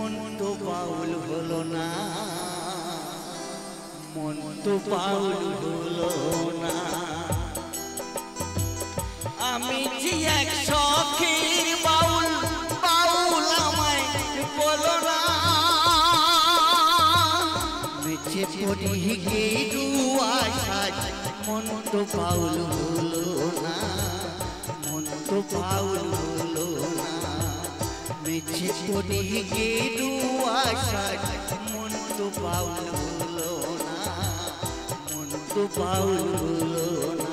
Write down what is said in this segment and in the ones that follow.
মন তো বাউল হলো না, মন তো বাউল হলো না। আমি যে এক শখের বাউল, বাউল আমায় বলো না। মেছে পড়ি গেরুয়া সাজ, মন তো বাউল হলো না, মন তো বাউল হলো না। মেছে পড়ি গেরুয়া সাজ, মন তো বাউল হলো না, মন তো বাউল হলো না।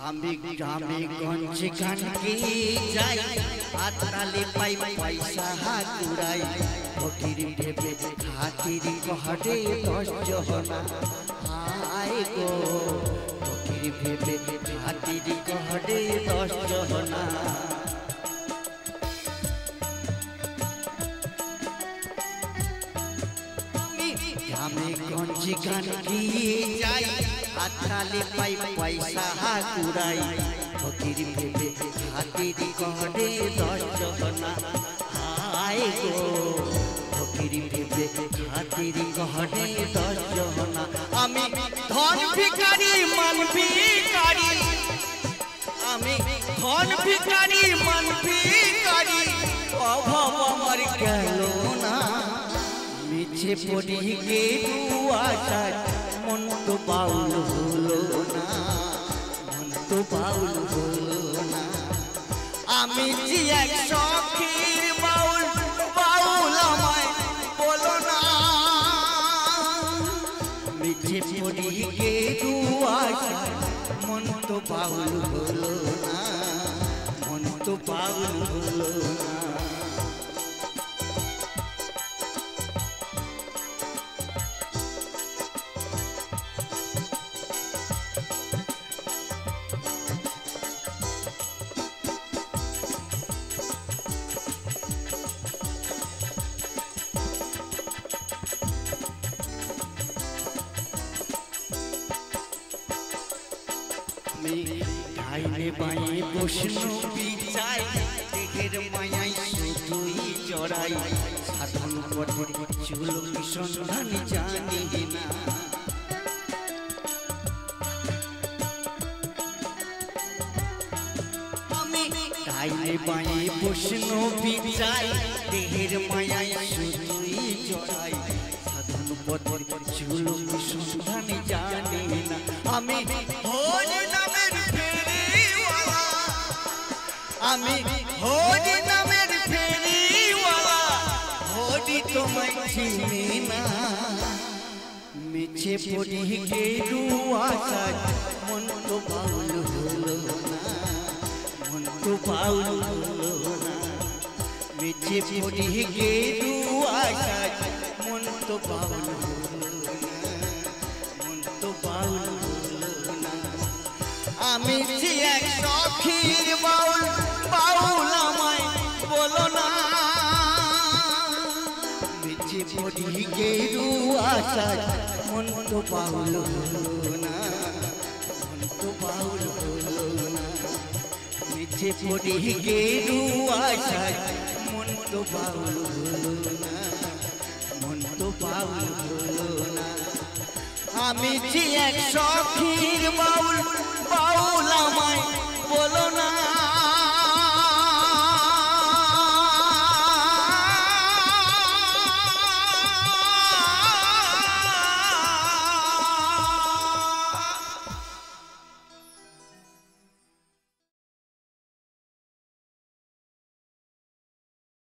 আমি গ্রামে গঞ্জে গান গেয়ে যাই, আতালে পাই পয়সা হাতুরাই। ফকির ভেবে হাতির ঘরে 10 জনা, হায় গো ফকির ভেবে হাতির ঘরে 10 জনা। গ্রামে গঞ্জে গান গেয়ে যাই, আতালে পাই পয়সা হাতুরাই। ফকির ভেবে হাতির ঘরে 10 জনা, হায় গো ফকির ভেবে হাতির ঘরে 10 জনা। আমি ধন ভিখারি মান ভিখারি, আমি ধন ভিখারি মান ভিখারি, অভাব আমার গেল না। মিছে পড়ি গেরুয়া সাজ, মন তো বাউল হলো না, মন তো বাউল হলো না। আমি যে এক শখের বাউল, বাউল আমায় বলো না। মিছে পড়ি গেরুয়া সাজ, মন তো বাউল হলো না, মন তো বাউল হলো না। ডাইনে বাঁয়ে বৈষ্ণব বিচাই, দেহের মায়াই শুধুই জড়াই। সাধন পথে চুল সন্ধান জানি না, আমি ডাইনে বাঁয়ে বৈষ্ণব বিচাই, দেহের মায়াই শুধুই জড়াই। সাধন পথে চুল সন্ধান জানি না, আমি হরি নামের ফেরিওয়ালা, আমি হরি নামের ফেরিওয়ালা, হরি তোমায় চিনি না। মিছে পড়ি গেরুয়া সাজ, মন তো বাউল হলো না, মন তো বাউল হলো না। মিছে পড়ি গেরুয়া সাজ, মন তো বাউল হলো না, মন তো বাউল হলো না। আমি যে এক শখের বাউল, বাউল আমায় বলো না। মিছে পড়ি গেরুয়া সাজ, মন তো বাউল হলো না, মন তো বাউল হলো না। মিছে পড়ি গেরুয়া সাজ, মন তো বাউল হলো না, মন তো বাউল হলো না। আমি যে এক শখের বাউল, বাউল